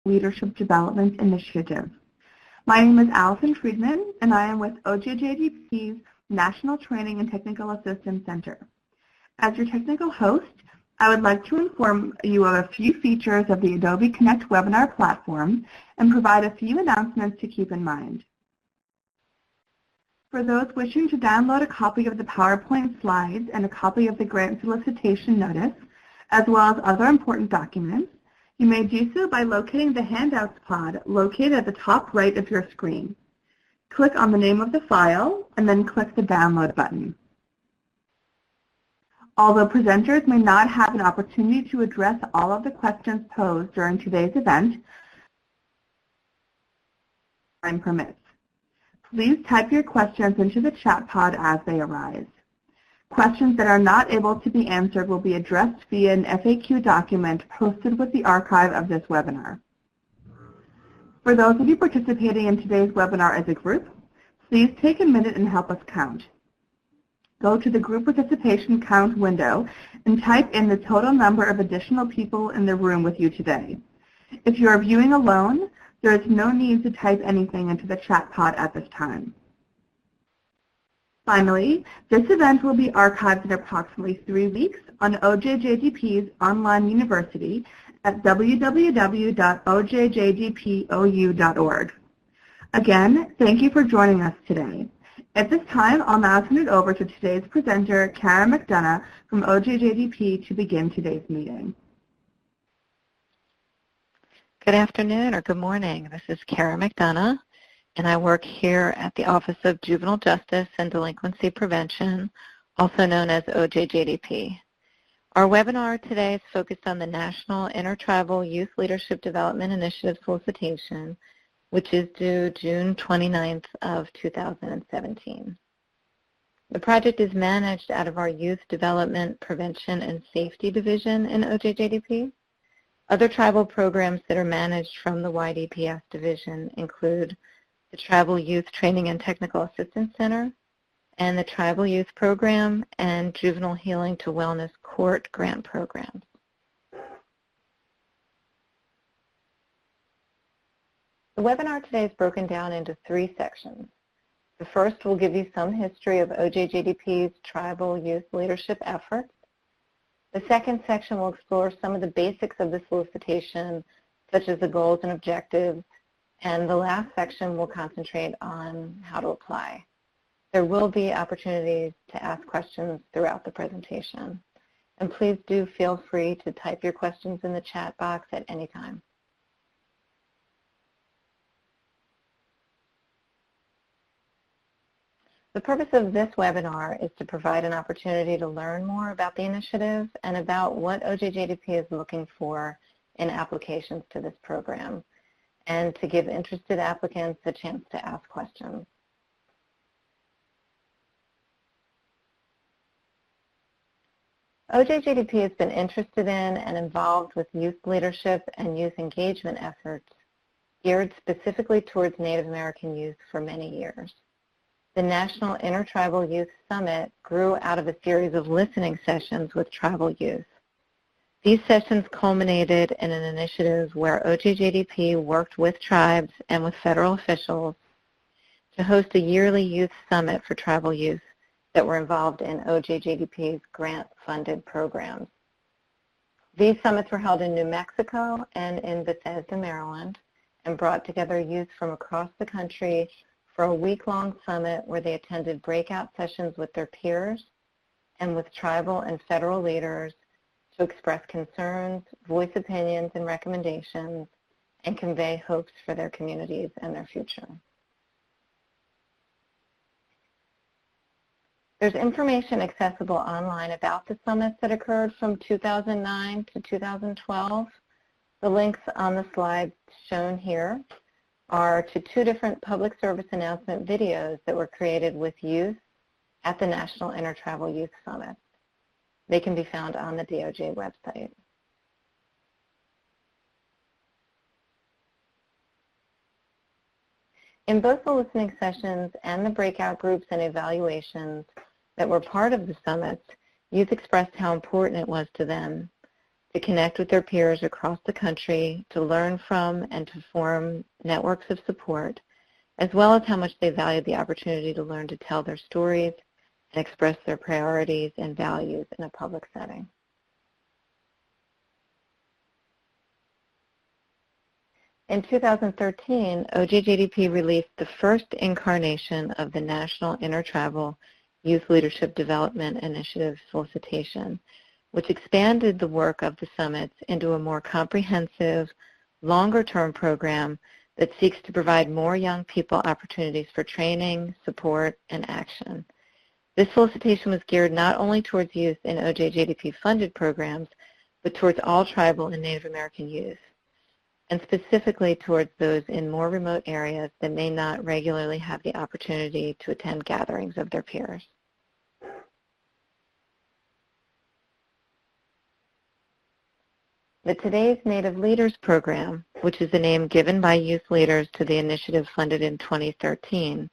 Leadership Development Initiative. My name is Allison Friedman, and I am with OJJDP's National Training and Technical Assistance Center. As your technical host, I would like to inform you of a few features of the Adobe Connect webinar platform and provide a few announcements to keep in mind. For those wishing to download a copy of the PowerPoint slides and a copy of the grant solicitation notice, as well as other important documents, you may do so by locating the handouts pod located at the top right of your screen. Click on the name of the file and then click the download button. Although presenters may not have an opportunity to address all of the questions posed during today's event, time permits. Please type your questions into the chat pod as they arise. Questions that are not able to be answered will be addressed via an FAQ document posted with the archive of this webinar. For those of you participating in today's webinar as a group, please take a minute and help us count. Go to the group participation count window and type in the total number of additional people in the room with you today. If you are viewing alone, there is no need to type anything into the chat pod at this time. Finally, this event will be archived in approximately 3 weeks on OJJDP's online university at www.ojjdpou.org. Again, thank you for joining us today. At this time, I'll now turn it over to today's presenter, Kara Mcdonough from OJJDP, to begin today's meeting. Good afternoon or good morning. This is Kara Mcdonough, and I work here at the Office of Juvenile Justice and Delinquency Prevention, also known as OJJDP. Our webinar today is focused on the National Intertribal Youth Leadership Development Initiative solicitation, which is due June 29th of 2017. The project is managed out of our Youth Development Prevention and Safety Division in OJJDP. Other tribal programs that are managed from the YDPS division include the Tribal Youth Training and Technical Assistance Center, and the Tribal Youth Program and Juvenile Healing to Wellness Court Grant Programs. The webinar today is broken down into 3 sections. The first will give you some history of OJJDP's tribal youth leadership efforts. The second section will explore some of the basics of the solicitation, such as the goals and objectives, and the last section will concentrate on how to apply. There will be opportunities to ask questions throughout the presentation. And please do feel free to type your questions in the chat box at any time. The purpose of this webinar is to provide an opportunity to learn more about the initiative and about what OJJDP is looking for in applications to this program, and to give interested applicants a chance to ask questions. OJJDP has been interested in and involved with youth leadership and youth engagement efforts geared specifically towards Native American youth for many years. The National Intertribal Youth Summit grew out of a series of listening sessions with tribal youth. These sessions culminated in an initiative where OJJDP worked with tribes and with federal officials to host a yearly youth summit for tribal youth that were involved in OJJDP's grant-funded programs. These summits were held in New Mexico and in Bethesda, Maryland, and brought together youth from across the country for a week-long summit where they attended breakout sessions with their peers and with tribal and federal leaders to express concerns, voice opinions and recommendations, and convey hopes for their communities and their future. There's information accessible online about the summits that occurred from 2009 to 2012. The links on the slide shown here are to 2 different public service announcement videos that were created with youth at the National Intertribal Youth Summit. They can be found on the DOJ website. In both the listening sessions and the breakout groups and evaluations that were part of the summits, youth expressed how important it was to them to connect with their peers across the country, to learn from and to form networks of support, as well as how much they valued the opportunity to learn to tell their stories and express their priorities and values in a public setting. In 2013, OJJDP released the first incarnation of the National Intertribal Youth Leadership Development Initiative Solicitation, which expanded the work of the summits into a more comprehensive, longer-term program that seeks to provide more young people opportunities for training, support, and action. This solicitation was geared not only towards youth in OJJDP-funded programs, but towards all tribal and Native American youth, and specifically towards those in more remote areas that may not regularly have the opportunity to attend gatherings of their peers. The Today's Native Leaders Program, which is the name given by youth leaders to the initiative funded in 2013,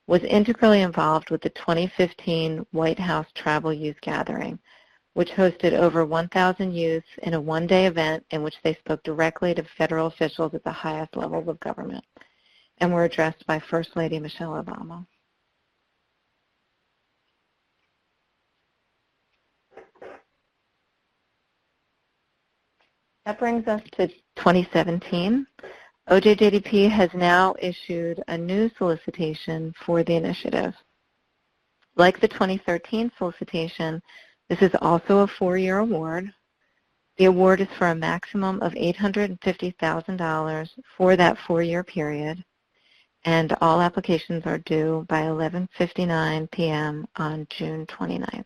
was integrally involved with the 2015 White House Tribal Youth Gathering, which hosted over 1,000 youth in a one-day event in which they spoke directly to federal officials at the highest levels of government and were addressed by First Lady Michelle Obama. That brings us to 2017. OJJDP has now issued a new solicitation for the initiative. Like the 2013 solicitation, this is also a 4-year award. The award is for a maximum of $850,000 for that 4-year period, and all applications are due by 11:59 p.m. on June 29th.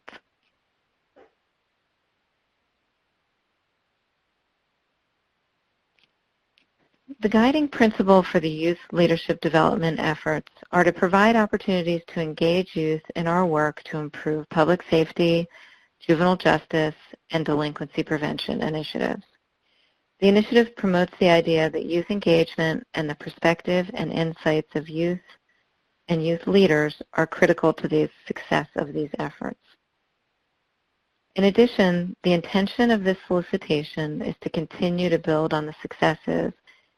The guiding principle for the youth leadership development efforts are to provide opportunities to engage youth in our work to improve public safety, juvenile justice, and delinquency prevention initiatives. The initiative promotes the idea that youth engagement and the perspective and insights of youth and youth leaders are critical to the success of these efforts. In addition, the intention of this solicitation is to continue to build on the successes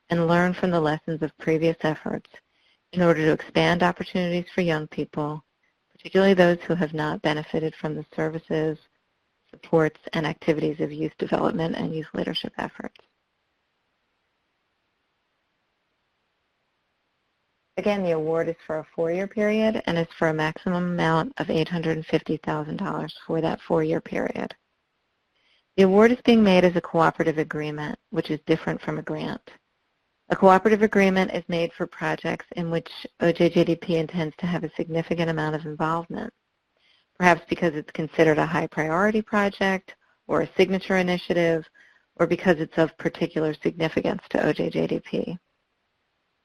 and learn from the lessons of previous efforts in order to expand opportunities for young people, particularly those who have not benefited from the services, supports, and activities of youth development and youth leadership efforts. Again, the award is for a 4-year period and is for a maximum amount of $850,000 for that 4-year period. The award is being made as a cooperative agreement, which is different from a grant. A cooperative agreement is made for projects in which OJJDP intends to have a significant amount of involvement, perhaps because it's considered a high priority project or a signature initiative, or because it's of particular significance to OJJDP.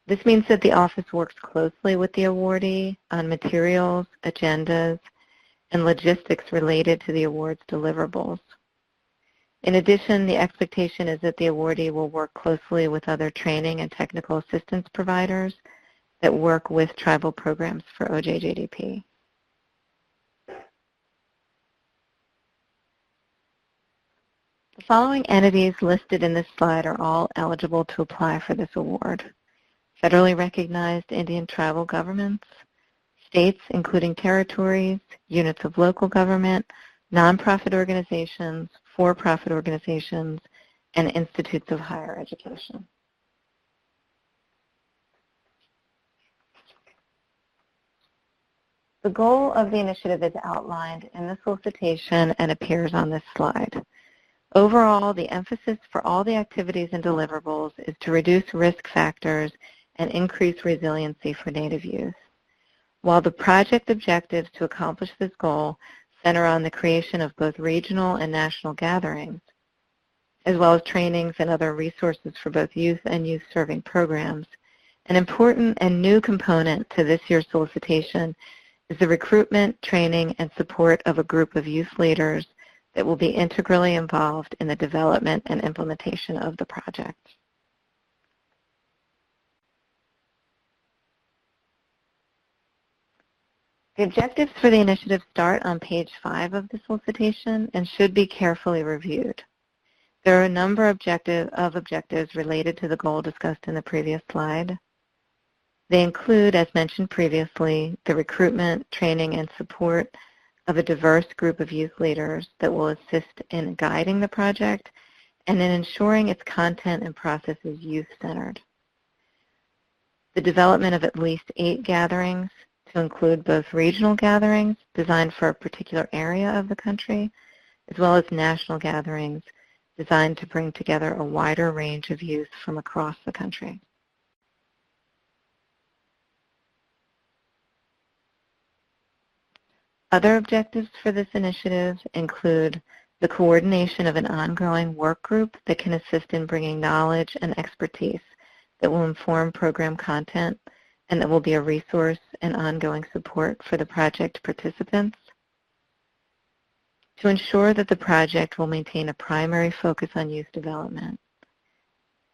This means that the office works closely with the awardee on materials, agendas, and logistics related to the award's deliverables. In addition, the expectation is that the awardee will work closely with other training and technical assistance providers that work with tribal programs for OJJDP. The following entities listed in this slide are all eligible to apply for this award: federally recognized Indian tribal governments, states including territories, units of local government, nonprofit organizations, for-profit organizations, and institutes of higher education. The goal of the initiative is outlined in the solicitation and appears on this slide. Overall, the emphasis for all the activities and deliverables is to reduce risk factors and increase resiliency for Native youth. While the project objectives to accomplish this goal center on the creation of both regional and national gatherings, as well as trainings and other resources for both youth and youth-serving programs, an important and new component to this year's solicitation is the recruitment, training, and support of a group of youth leaders that will be integrally involved in the development and implementation of the project. The objectives for the initiative start on page 5 of the solicitation and should be carefully reviewed. There are a number of objectives related to the goal discussed in the previous slide. They include, as mentioned previously, the recruitment, training, and support of a diverse group of youth leaders that will assist in guiding the project and in ensuring its content and process is youth-centered. The development of at least 8 gatherings to include both regional gatherings designed for a particular area of the country, as well as national gatherings designed to bring together a wider range of youth from across the country. Other objectives for this initiative include the coordination of an ongoing work group that can assist in bringing knowledge and expertise that will inform program content and that will be a resource and ongoing support for the project participants. To ensure that the project will maintain a primary focus on youth development.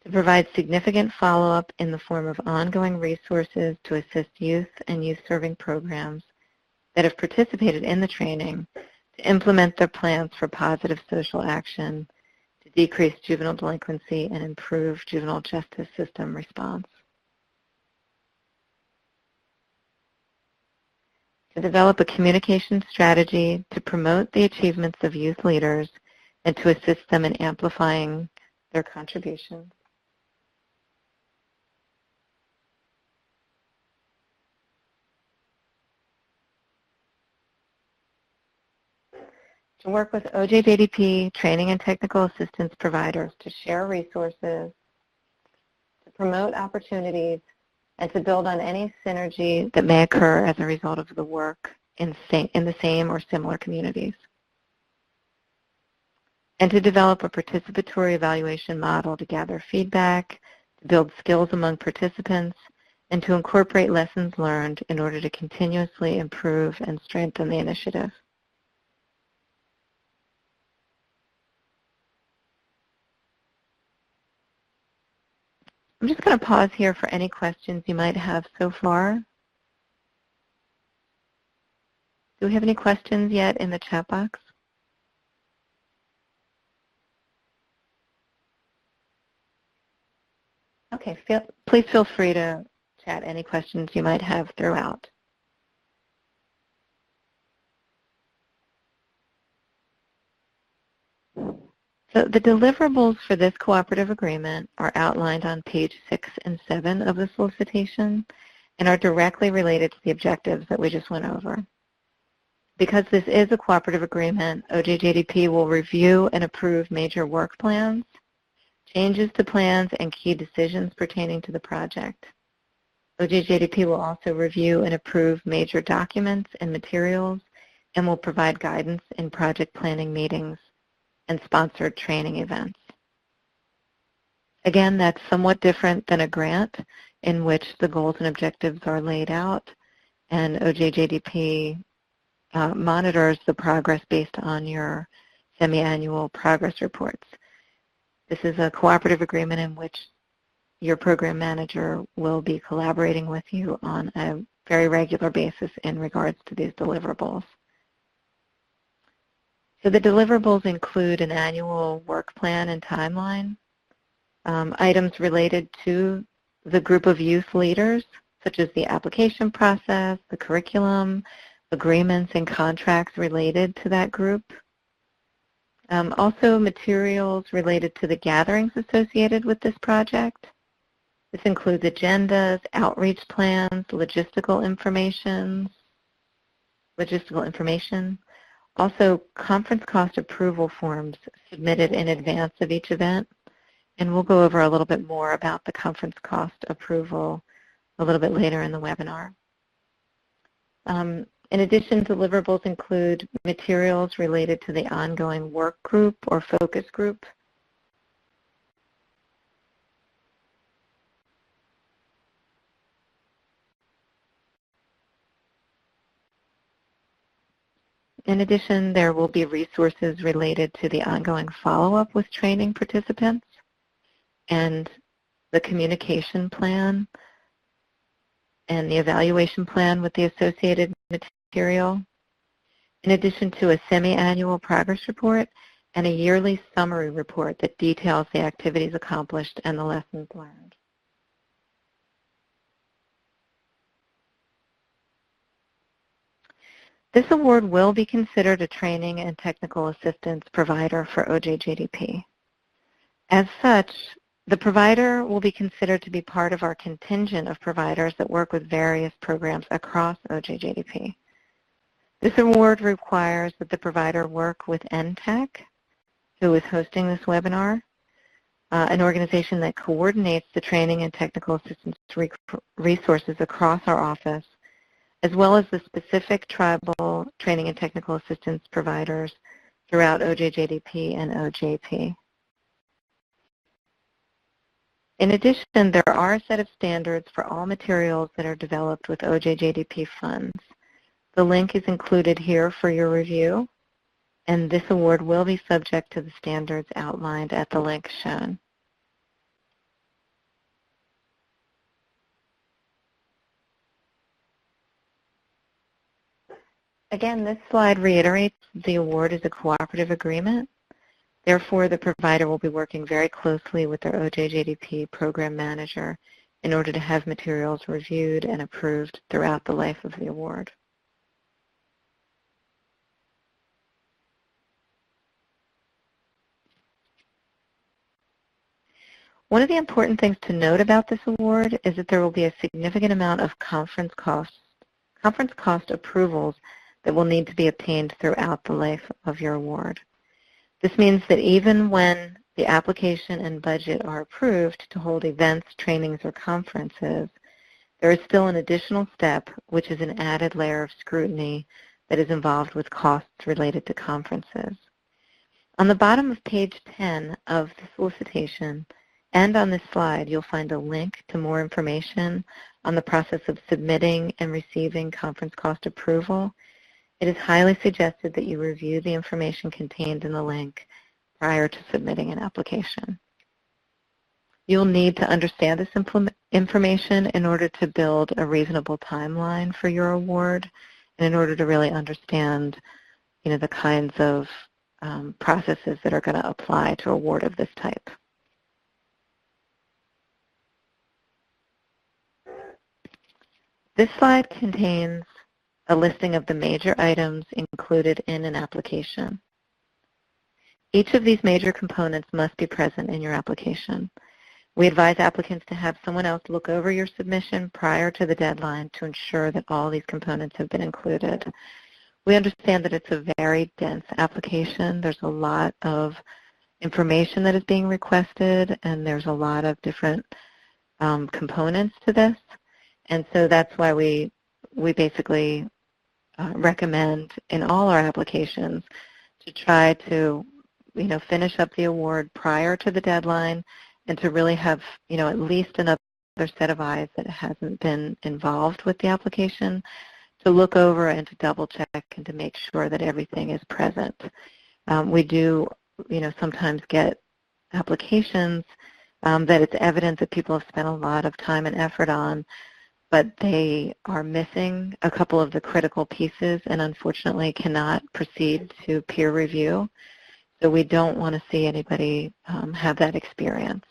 To provide significant follow-up in the form of ongoing resources to assist youth and youth-serving programs that have participated in the training to implement their plans for positive social action, to decrease juvenile delinquency and improve juvenile justice system response. To develop a communication strategy to promote the achievements of youth leaders and to assist them in amplifying their contributions. To work with OJJDP training and technical assistance providers to share resources, to promote opportunities, and to build on any synergy that may occur as a result of the work in the same or similar communities. And to develop a participatory evaluation model to gather feedback, to build skills among participants, and to incorporate lessons learned in order to continuously improve and strengthen the initiative. I'm just going to pause here for any questions you might have so far. Do we have any questions yet in the chat box? Okay, please feel free to chat any questions you might have throughout. So the deliverables for this cooperative agreement are outlined on page 6 and 7 of the solicitation and are directly related to the objectives that we just went over. Because this is a cooperative agreement, OJJDP will review and approve major work plans, changes to plans, and key decisions pertaining to the project. OJJDP will also review and approve major documents and materials and will provide guidance in project planning meetings and sponsored training events. Again, that's somewhat different than a grant in which the goals and objectives are laid out, and OJJDP monitors the progress based on your semi-annual progress reports. This is a cooperative agreement in which your program manager will be collaborating with you on a very regular basis in regards to these deliverables. So the deliverables include an annual work plan and timeline, items related to the group of youth leaders, such as the application process, the curriculum, agreements and contracts related to that group. Also materials related to the gatherings associated with this project. This includes agendas, outreach plans, logistical information. Also, conference cost approval forms submitted in advance of each event, and we'll go over a little bit more about the conference cost approval a little bit later in the webinar. In addition, deliverables include materials related to the ongoing work group or focus group. In addition, there will be resources related to the ongoing follow-up with training participants and the communication plan and the evaluation plan with the associated material, in addition to a semi-annual progress report and a yearly summary report that details the activities accomplished and the lessons learned. This award will be considered a training and technical assistance provider for OJJDP. As such, the provider will be considered to be part of our contingent of providers that work with various programs across OJJDP. This award requires that the provider work with NTTAC, who is hosting this webinar, an organization that coordinates the training and technical assistance resources across our office, as well as the specific tribal training and technical assistance providers throughout OJJDP and OJP. In addition, there are a set of standards for all materials that are developed with OJJDP funds. The link is included here for your review, and this award will be subject to the standards outlined at the link shown. Again, this slide reiterates the award is a cooperative agreement. Therefore, the provider will be working very closely with their OJJDP program manager in order to have materials reviewed and approved throughout the life of the award. One of the important things to note about this award is that there will be a significant amount of conference cost approvals that will need to be obtained throughout the life of your award. This means that even when the application and budget are approved to hold events, trainings, or conferences, there is still an additional step, which is an added layer of scrutiny that is involved with costs related to conferences. On the bottom of page 10 of the solicitation and on this slide, you'll find a link to more information on the process of submitting and receiving conference cost approval. It is highly suggested that you review the information contained in the link prior to submitting an application. You'll need to understand this information in order to build a reasonable timeline for your award and in order to really understand, the kinds of processes that are going to apply to award of this type. This slide contains a listing of the major items included in an application. Each of these major components must be present in your application. We advise applicants to have someone else look over your submission prior to the deadline to ensure that all these components have been included. We understand that it's a very dense application. There's a lot of information that is being requested, and there's a lot of different components to this. And so that's why we basically recommend in all our applications to try to, finish up the award prior to the deadline and to really have, at least another set of eyes that hasn't been involved with the application to look over and to double check and to make sure that everything is present. We do, sometimes get applications that it's evident that people have spent a lot of time and effort on, but they are missing a couple of the critical pieces and unfortunately cannot proceed to peer review. So we don't want to see anybody have that experience.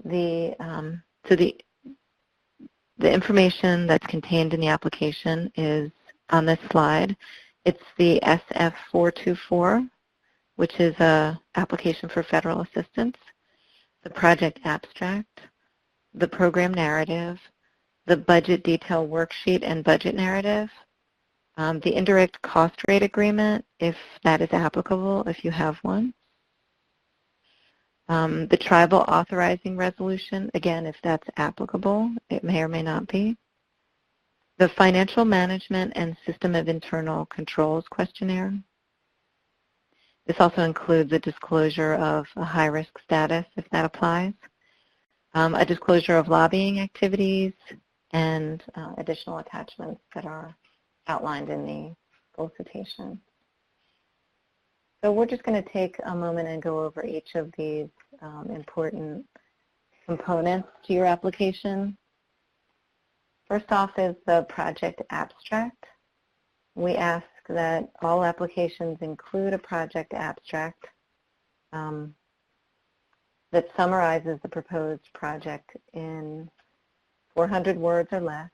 The information that's contained in the application is on this slide. It's the SF424, which is an application for federal assistance, the project abstract, the program narrative, the budget detail worksheet and budget narrative, the indirect cost rate agreement, if that is applicable, if you have one, the tribal authorizing resolution, again, if that's applicable, it may or may not be, the financial management and system of internal controls questionnaire. This also includes a disclosure of a high-risk status, if that applies, a disclosure of lobbying activities, and additional attachments that are outlined in the solicitation. So we're just going to take a moment and go over each of these important components to your application. First off is the project abstract. We ask that all applications include a project abstract that summarizes the proposed project in 400 words or less.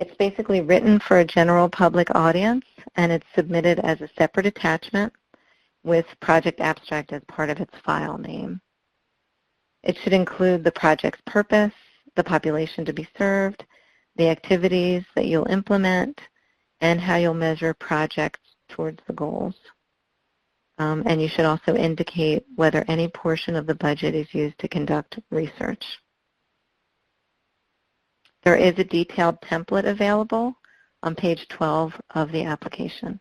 It's basically written for a general public audience, and it's submitted as a separate attachment with project abstract as part of its file name. It should include the project's purpose, the population to be served, the activities that you'll implement, and how you'll measure projects towards the goals. And you should also indicate whether any portion of the budget is used to conduct research. There is a detailed template available on page 12 of the application.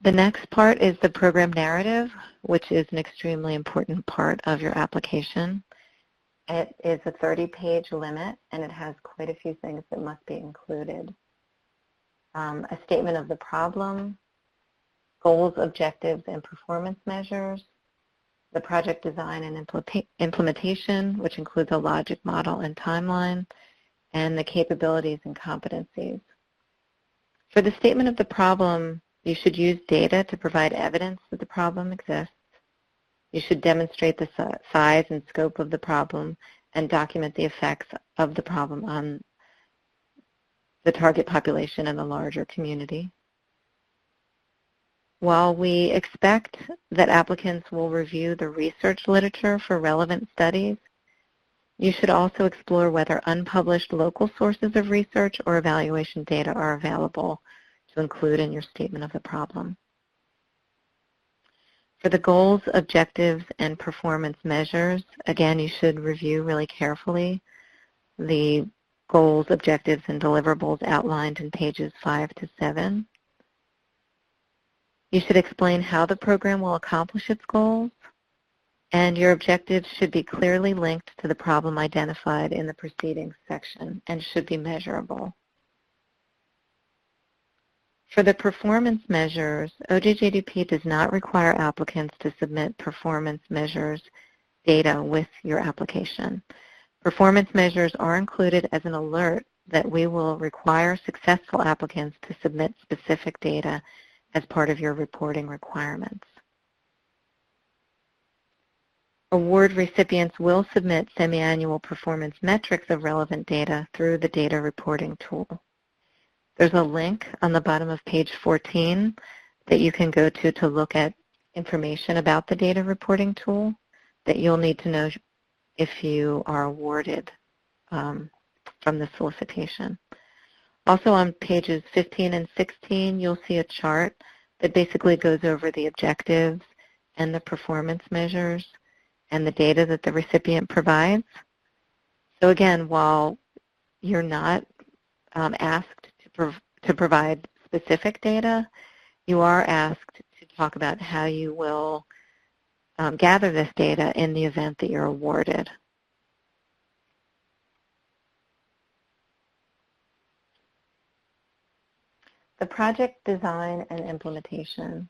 The next part is the program narrative, which is an extremely important part of your application. It is a 30-page limit, and it has quite a few things that must be included. A statement of the problem, goals, objectives, and performance measures, the project design and implementation, which includes a logic model and timeline, and the capabilities and competencies. For the statement of the problem, you should use data to provide evidence that the problem exists. You should demonstrate the size and scope of the problem and document the effects of the problem on the target population and the larger community. While we expect that applicants will review the research literature for relevant studies, you should also explore whether unpublished local sources of research or evaluation data are available to include in your statement of the problem. For the goals, objectives, and performance measures, again, you should review really carefully the goals, objectives, and deliverables outlined in pages 5 to 7. You should explain how the program will accomplish its goals, and your objectives should be clearly linked to the problem identified in the preceding section and should be measurable. For the performance measures, OJJDP does not require applicants to submit performance measures data with your application. Performance measures are included as an alert that we will require successful applicants to submit specific data as part of your reporting requirements. Award recipients will submit semi-annual performance metrics of relevant data through the data reporting tool. There's a link on the bottom of page 14 that you can go to look at information about the data reporting tool that you'll need to know if you are awarded from the solicitation. Also on pages 15 and 16, you'll see a chart that basically goes over the objectives and the performance measures and the data that the recipient provides. So again, while you're not asked to provide specific data, you are asked to talk about how you will gather this data in the event that you're awarded. The project design and implementation.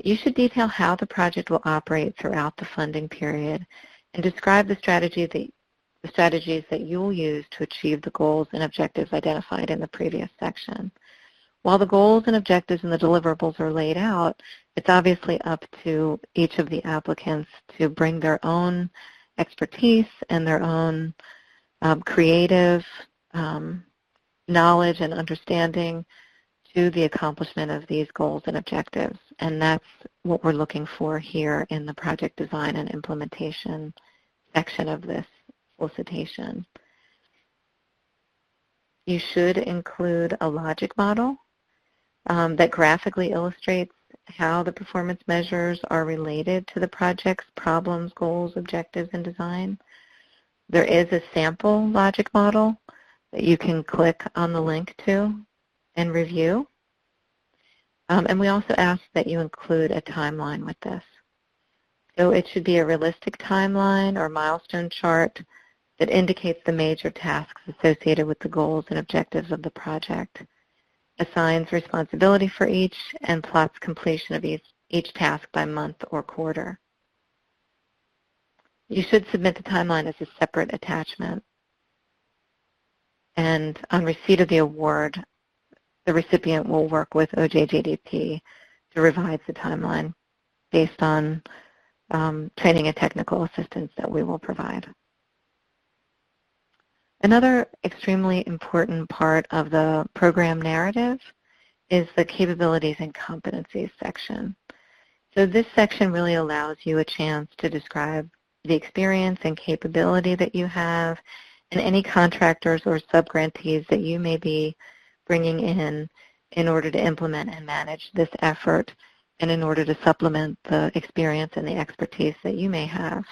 You should detail how the project will operate throughout the funding period and describe the strategies that you will use to achieve the goals and objectives identified in the previous section. While the goals and objectives and the deliverables are laid out, it's obviously up to each of the applicants to bring their own expertise and their own creative knowledge and understanding to the accomplishment of these goals and objectives. And that's what we're looking for here in the project design and implementation section of this solicitation. You should include a logic model that graphically illustrates how the performance measures are related to the project's problems, goals, objectives, and design. There is a sample logic model that you can click on the link to and review. And we also ask that you include a timeline with this. So it should be a realistic timeline or milestone chart that indicates the major tasks associated with the goals and objectives of the project, assigns responsibility for each, and plots completion of each task by month or quarter. You should submit the timeline as a separate attachment And on receipt of the award, the recipient will work with OJJDP to revise the timeline based on training and technical assistance that we will provide. Another extremely important part of the program narrative is the capabilities and competencies section. So this section really allows you a chance to describe the experience and capability that you have and any contractors or subgrantees that you may be bringing in order to implement and manage this effort and in order to supplement the experience and the expertise that you may have.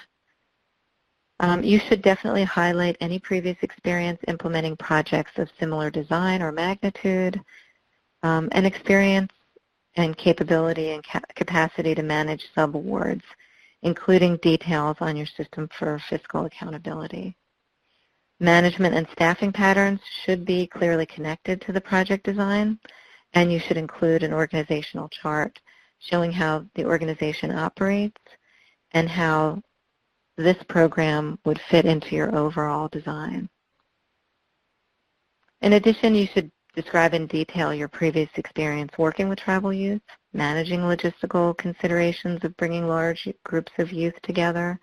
You should definitely highlight any previous experience implementing projects of similar design or magnitude, and experience and capability and capacity to manage subawards, including details on your system for fiscal accountability. Management and staffing patterns should be clearly connected to the project design, and you should include an organizational chart showing how the organization operates and how this program would fit into your overall design. In addition, you should describe in detail your previous experience working with tribal youth, managing logistical considerations of bringing large groups of youth together,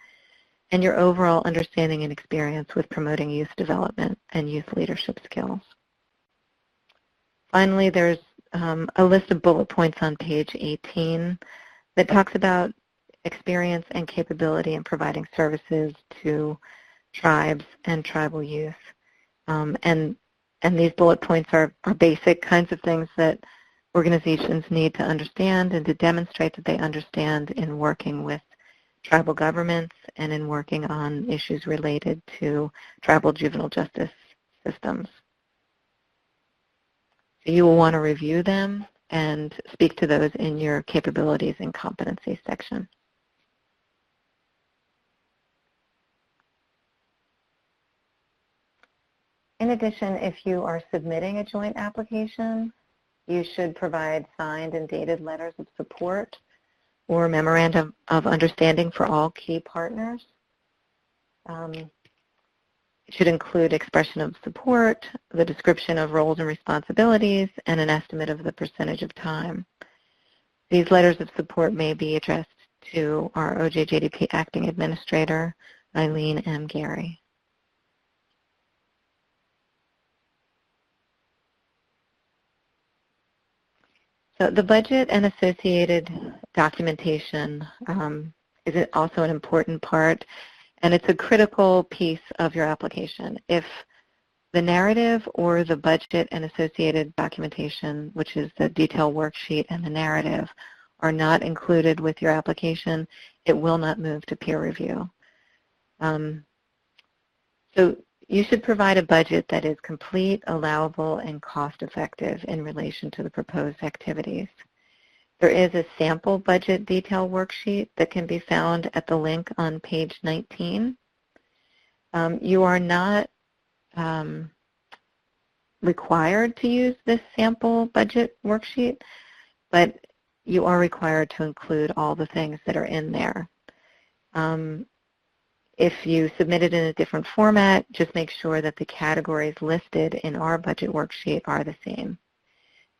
and your overall understanding and experience with promoting youth development and youth leadership skills. Finally, there's a list of bullet points on page 18 that talks about experience and capability in providing services to tribes and tribal youth. And these bullet points are basic kinds of things that organizations need to understand and to demonstrate that they understand in working with tribal governments and in working on issues related to tribal juvenile justice systems. So you will want to review them and speak to those in your capabilities and competencies section. In addition, if you are submitting a joint application, you should provide signed and dated letters of support or memorandum of understanding for all key partners. It should include expression of support, the description of roles and responsibilities, and an estimate of the percentage of time. These letters of support may be addressed to our OJJDP Acting Administrator, Eileen M. Gary. So the budget and associated documentation is also an important part, and it's a critical piece of your application. If the narrative or the budget and associated documentation, which is the detail worksheet and the narrative, are not included with your application, it will not move to peer review. So you should provide a budget that is complete, allowable, and cost-effective in relation to the proposed activities. There is a sample budget detail worksheet that can be found at the link on page 19. You are not required to use this sample budget worksheet, but you are required to include all the things that are in there. If you submit it in a different format, just make sure that the categories listed in our budget worksheet are the same.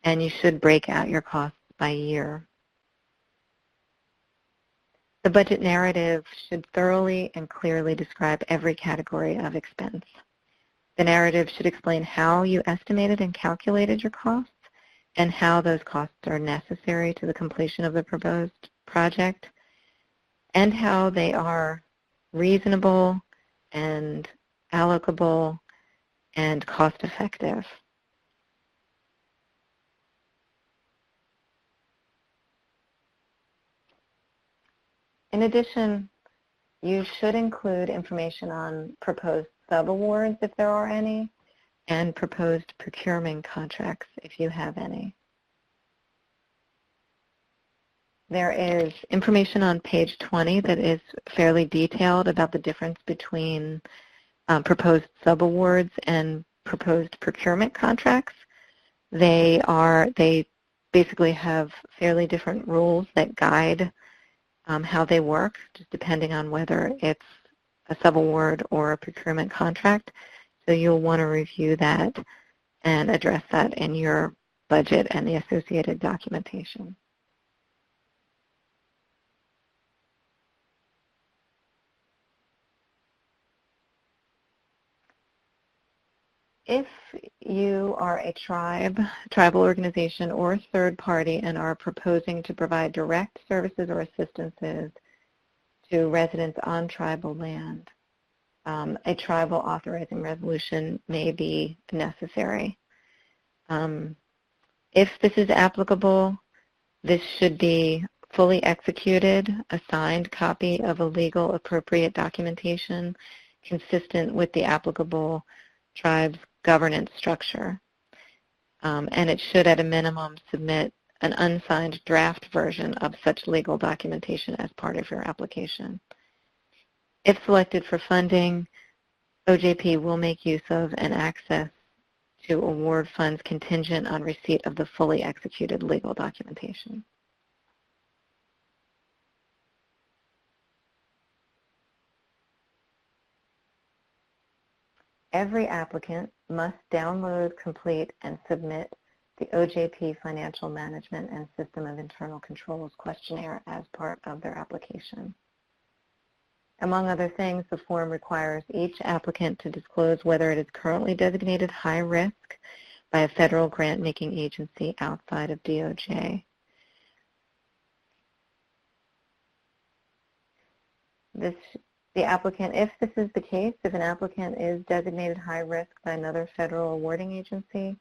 And you should break out your costs by year. The budget narrative should thoroughly and clearly describe every category of expense. The narrative should explain how you estimated and calculated your costs and how those costs are necessary to the completion of the proposed project and how they are reasonable and allocable and cost-effective. In addition, you should include information on proposed subawards, if there are any, and proposed procurement contracts, if you have any. There is information on page 20 that is fairly detailed about the difference between proposed subawards and proposed procurement contracts. They basically have fairly different rules that guide how they work, just depending on whether it's a subaward or a procurement contract. So you'll want to review that and address that in your budget and the associated documentation. If you are a tribal organization, or a third party and are proposing to provide direct services or assistances to residents on tribal land, a tribal authorizing resolution may be necessary. If this is applicable, this should be fully executed, a signed copy of a legal appropriate documentation consistent with the applicable tribe's governance structure. And it should, at a minimum, submit an unsigned draft version of such legal documentation as part of your application. If selected for funding, OJP will make use of and access to award funds contingent on receipt of the fully executed legal documentation. Every applicant must download, complete, and submit the OJP Financial Management and System of Internal Controls questionnaire as part of their application. Among other things, the form requires each applicant to disclose whether it is currently designated high risk by a federal grant-making agency outside of DOJ. The applicant, if this is the case, if an applicant is designated high risk by another federal awarding agency,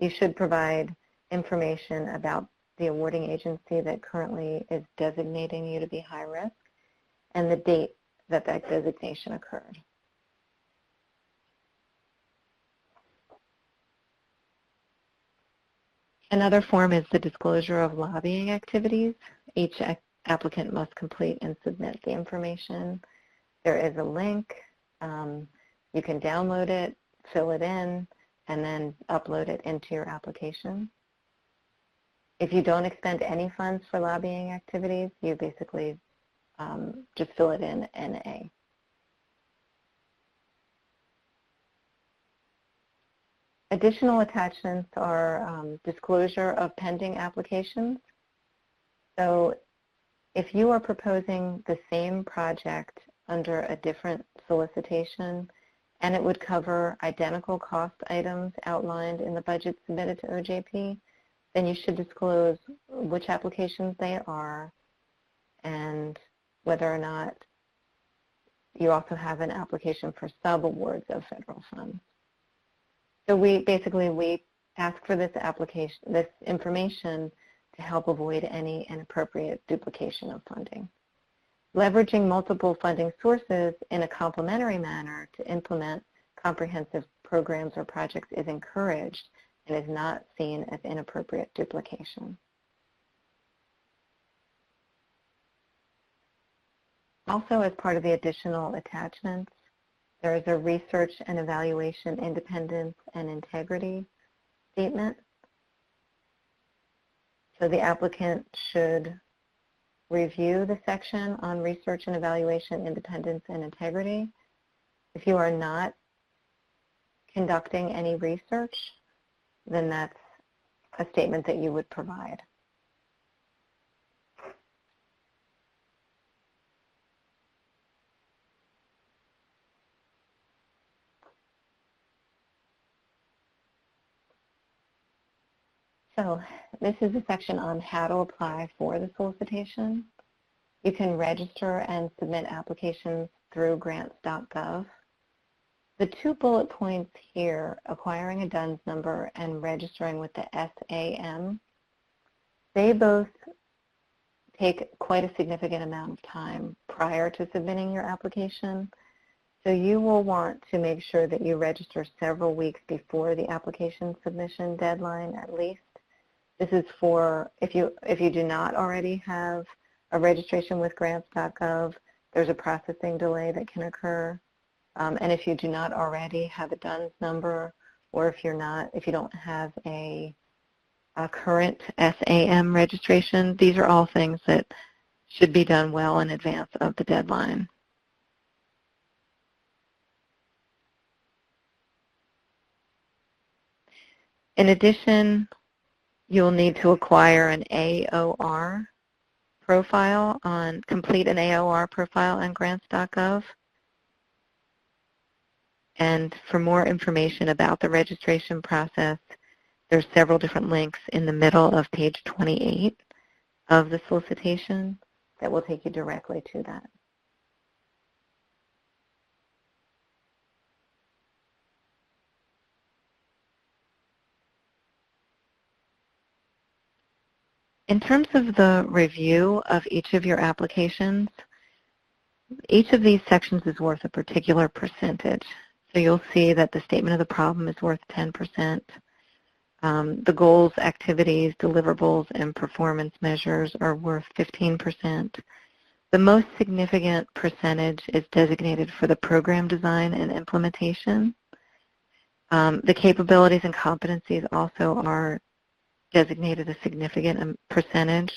you should provide information about the awarding agency that currently is designating you to be high risk and the date that that designation occurred. Another form is the disclosure of lobbying activities. Each applicant must complete and submit the information. There is a link. You can download it, fill it in, and then upload it into your application. If you don't expend any funds for lobbying activities, you basically just fill it in NA. Additional attachments are disclosure of pending applications. So if you are proposing the same project under a different solicitation, and it would cover identical cost items outlined in the budget submitted to OJP, then you should disclose which applications they are and whether or not you also have an application for sub-awards of federal funds. So we ask for this information to help avoid any inappropriate duplication of funding. Leveraging multiple funding sources in a complementary manner to implement comprehensive programs or projects is encouraged and is not seen as inappropriate duplication. Also, as part of the additional attachments, there is a research and evaluation independence and integrity statement. So the applicant should review the section on research and evaluation, independence, and integrity. If you are not conducting any research, then that's a statement that you would provide. So this is a section on how to apply for the solicitation. You can register and submit applications through grants.gov. The 2 bullet points here, acquiring a DUNS number and registering with the SAM, they both take quite a significant amount of time prior to submitting your application. So you will want to make sure that you register several weeks before the application submission deadline at least. This is for if you do not already have a registration with grants.gov, there's a processing delay that can occur. And if you do not already have a DUNS number, or if you don't have a current SAM registration, these are all things that should be done well in advance of the deadline. In addition, you'll need to acquire an AOR profile complete an AOR profile on grants.gov. And for more information about the registration process, there's several different links in the middle of page 28 of the solicitation that will take you directly to that. In terms of the review of each of your applications, each of these sections is worth a particular percentage. So you'll see that the statement of the problem is worth 10%. The goals, activities, deliverables, and performance measures are worth 15%. The most significant percentage is designated for the program design and implementation. The capabilities and competencies also are designated a significant percentage,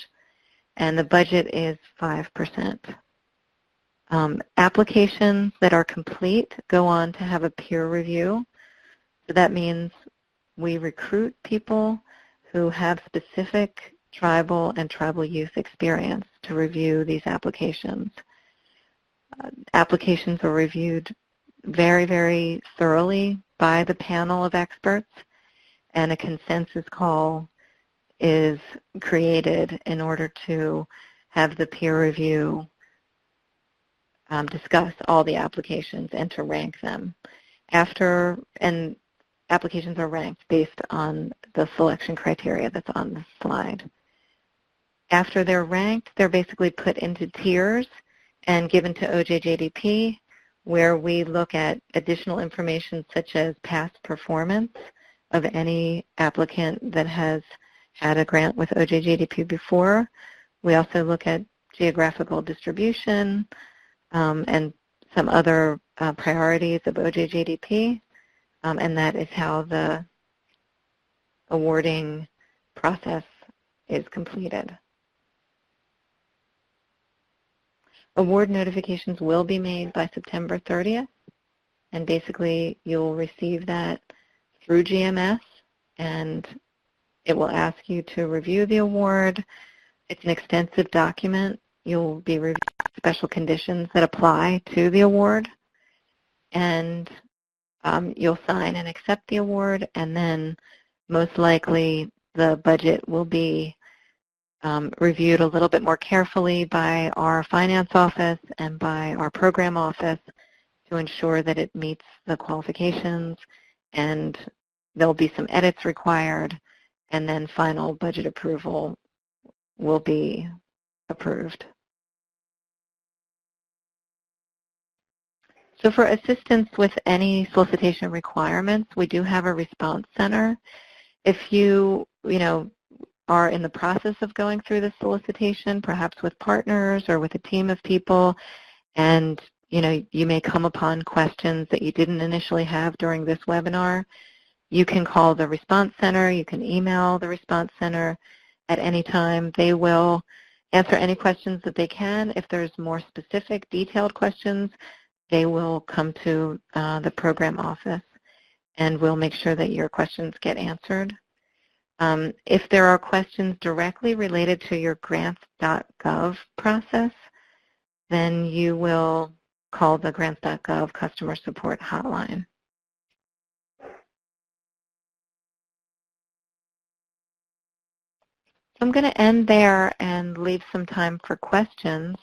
and the budget is 5%. Applications that are complete go on to have a peer review. So that means we recruit people who have specific tribal and tribal youth experience to review these applications. Applications are reviewed very, very thoroughly by the panel of experts, and a consensus call is created in order to have the peer review discuss all the applications and to rank them. And applications are ranked based on the selection criteria that's on the slide. After they're ranked, they're basically put into tiers and given to OJJDP, where we look at additional information such as past performance of any applicant that has had a grant with OJJDP before. We also look at geographical distribution and some other priorities of OJJDP, and that is how the awarding process is completed. Award notifications will be made by September 30th, and basically you'll receive that through GMS, and it will ask you to review the award. It's an extensive document. You'll be reviewing special conditions that apply to the award, and you'll sign and accept the award, and then most likely the budget will be reviewed a little bit more carefully by our finance office and by our program office to ensure that it meets the qualifications, and there'll be some edits required, and then final budget approval will be approved. So for assistance with any solicitation requirements, we do have a response center. If you are in the process of going through the solicitation, perhaps with partners or with a team of people, and you may come upon questions that you didn't initially have during this webinar, you can call the response center, you can email the response center at any time. They will answer any questions that they can. If there's more specific, detailed questions, they will come to the program office, and we'll make sure that your questions get answered. If there are questions directly related to your grants.gov process, then you will call the grants.gov customer support hotline. So I'm going to end there and leave some time for questions.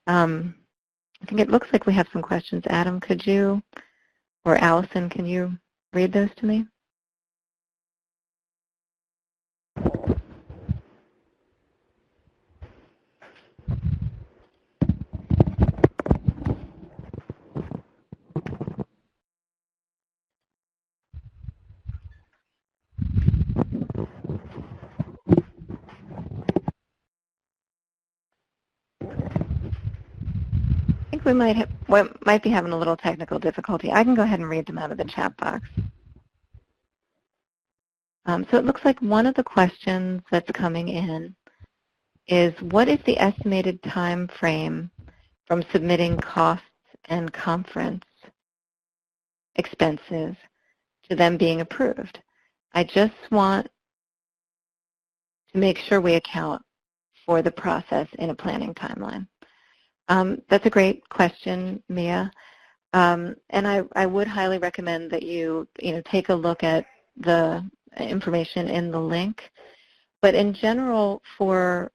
I think it looks like we have some questions. Adam, could you, or Allison, can you read those to me? I think we might be having a little technical difficulty. I can go ahead and read them out of the chat box. So it looks like one of the questions that's coming in is, what is the estimated time frame from submitting costs and conference expenses to them being approved? I just want to make sure we account for the process in a planning timeline. That's a great question, Mia. And I would highly recommend that you take a look at the information in the link. But in general, for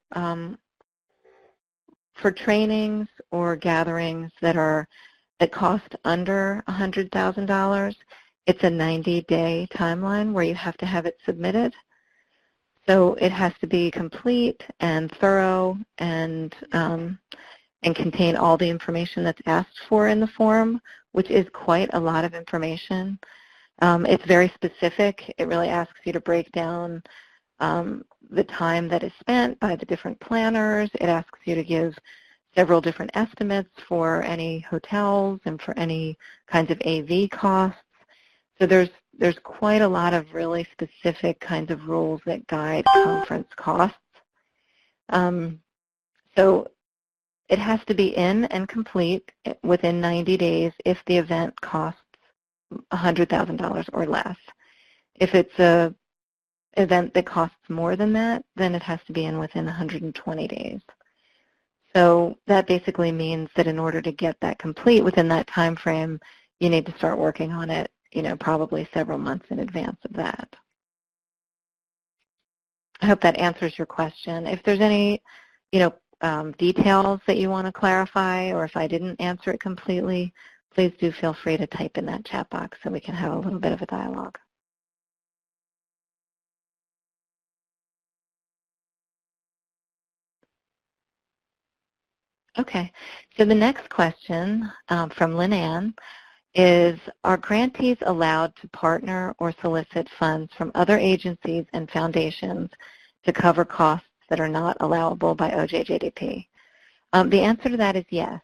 trainings or gatherings that cost under $100,000, it's a 90-day timeline where you have to have it submitted. So it has to be complete and thorough and contain all the information that's asked for in the form, which is quite a lot of information. It's very specific. It really asks you to break down the time that is spent by the different planners. It asks you to give several different estimates for any hotels and for any kinds of AV costs. So there's quite a lot of really specific kinds of rules that guide conference costs. So it has to be in and complete within 90 days if the event costs $100,000 or less. If it's an event that costs more than that, then it has to be in within 120 days. So that basically means that in order to get that complete within that time frame, you need to start working on it, probably several months in advance of that. I hope that answers your question. If there's any, details that you want to clarify, or if I didn't answer it completely, please do feel free to type in that chat box so we can have a little bit of a dialogue. Okay, so the next question from Lynn Ann is, are grantees allowed to partner or solicit funds from other agencies and foundations to cover costs that are not allowable by OJJDP? The answer to that is yes.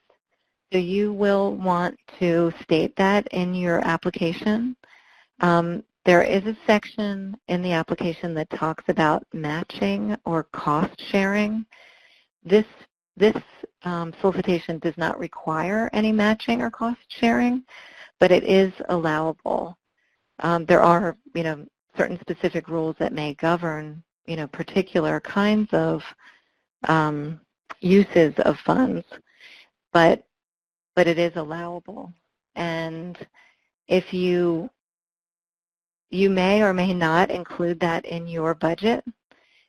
So you will want to state that in your application. There is a section in the application that talks about matching or cost sharing. This solicitation does not require any matching or cost sharing, but it is allowable. There are, certain specific rules that may govern, particular kinds of uses of funds, but it is allowable. And if you may or may not include that in your budget.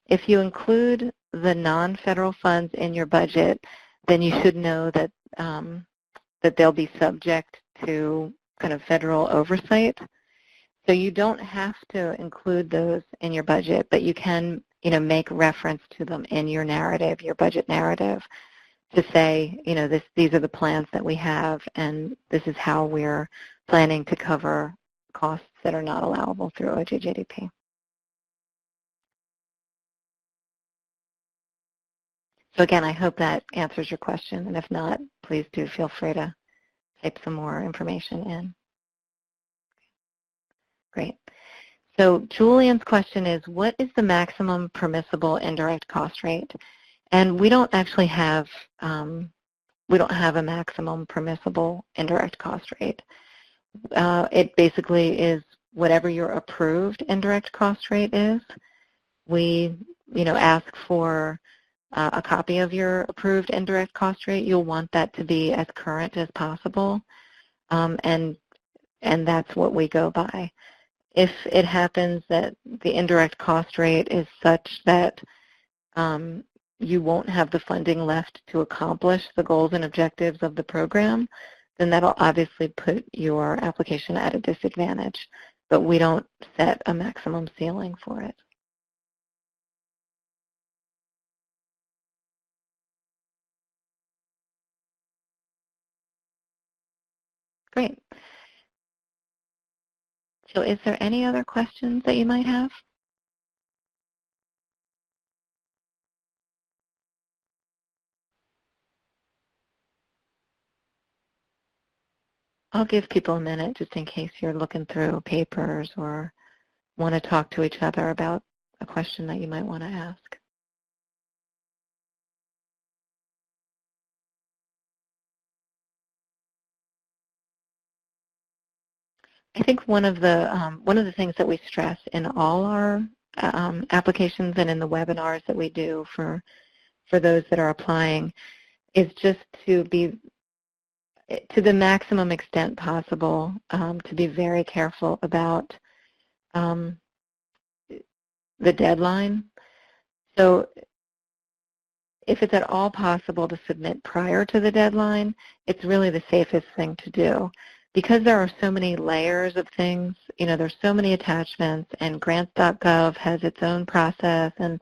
If you include the non-federal funds in your budget, then you should know that that they'll be subject to kind of federal oversight. So you don't have to include those in your budget, but you can, make reference to them in your narrative, your budget narrative, to say, these are the plans that we have, and this is how we're planning to cover costs that are not allowable through OJJDP. So again, I hope that answers your question, and if not, please do feel free to type some more information in. Great. So Julian's question is, what is the maximum permissible indirect cost rate? And we don't actually have, a maximum permissible indirect cost rate. It basically is whatever your approved indirect cost rate is. We, ask for a copy of your approved indirect cost rate. You'll want that to be as current as possible, and that's what we go by. If it happens that the indirect cost rate is such that you won't have the funding left to accomplish the goals and objectives of the program, then that'll obviously put your application at a disadvantage. But we don't set a maximum ceiling for it. Great. So is there any other questions that you might have? I'll give people a minute just in case you're looking through papers or want to talk to each other about a question that you might want to ask. I think one of the things that we stress in all our applications and in the webinars that we do for those that are applying is just to be, to the maximum extent possible, to be very careful about the deadline. So if it's at all possible to submit prior to the deadline, it's really the safest thing to do. Because there are so many layers of things, you know, there's so many attachments, and grants.gov has its own process, and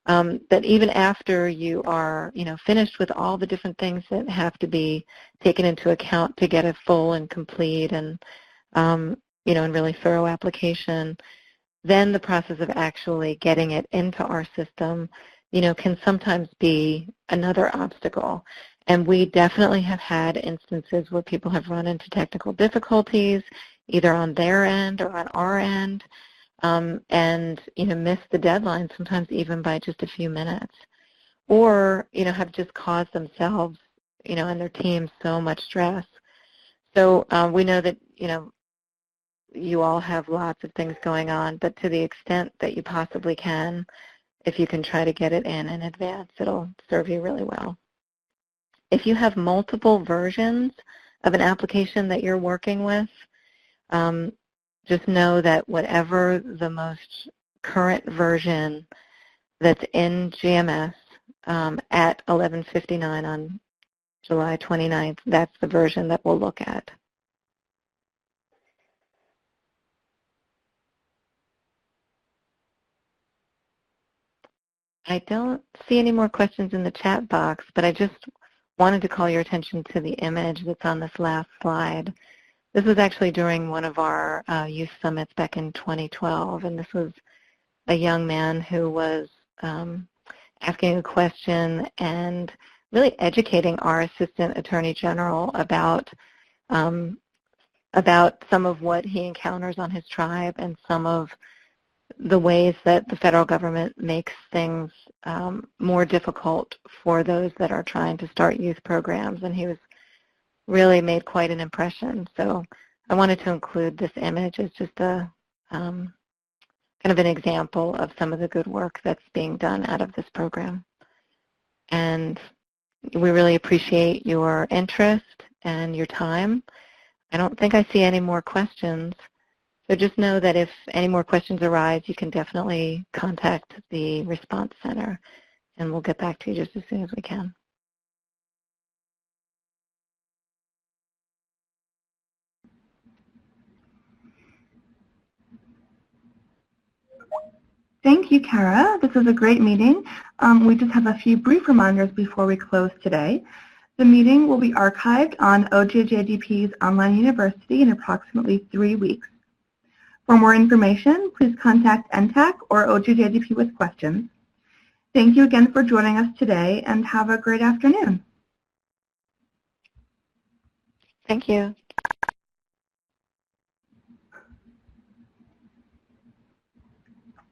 that even after you are, you know, finished with all the different things that have to be taken into account to get a full and complete and, you know, and really thorough application, then the process of actually getting it into our system, you know, can sometimes be another obstacle. And we definitely have had instances where people have run into technical difficulties, either on their end or on our end, and, you know, miss the deadline sometimes even by just a few minutes, or, you know, have just caused themselves, you know, and their team so much stress. So we know that, you know, you all have lots of things going on, but to the extent that you possibly can, if you can try to get it in advance, it'll serve you really well. If you have multiple versions of an application that you're working with, just know that whatever the most current version that's in GMS at 11:59 on July 29th, that's the version that we'll look at. I don't see any more questions in the chat box, but I just wanted to call your attention to the image that's on this last slide. This was actually during one of our youth summits back in 2012, and this was a young man who was asking a question and really educating our Assistant Attorney General about some of what he encounters on his tribe and some of the ways that the federal government makes things more difficult for those that are trying to start youth programs, and he was really made quite an impression. So I wanted to include this image as just a kind of an example of some of the good work that's being done out of this program. And we really appreciate your interest and your time. I don't think I see any more questions. So just know that if any more questions arise, you can definitely contact the Response Center, and we'll get back to you just as soon as we can. Thank you, Kara. This was a great meeting. We just have a few brief reminders before we close today. The meeting will be archived on OJJDP's online university in approximately 3 weeks. For more information, please contact NTTAC or OJJDP with questions. Thank you again for joining us today, and have a great afternoon. Thank you.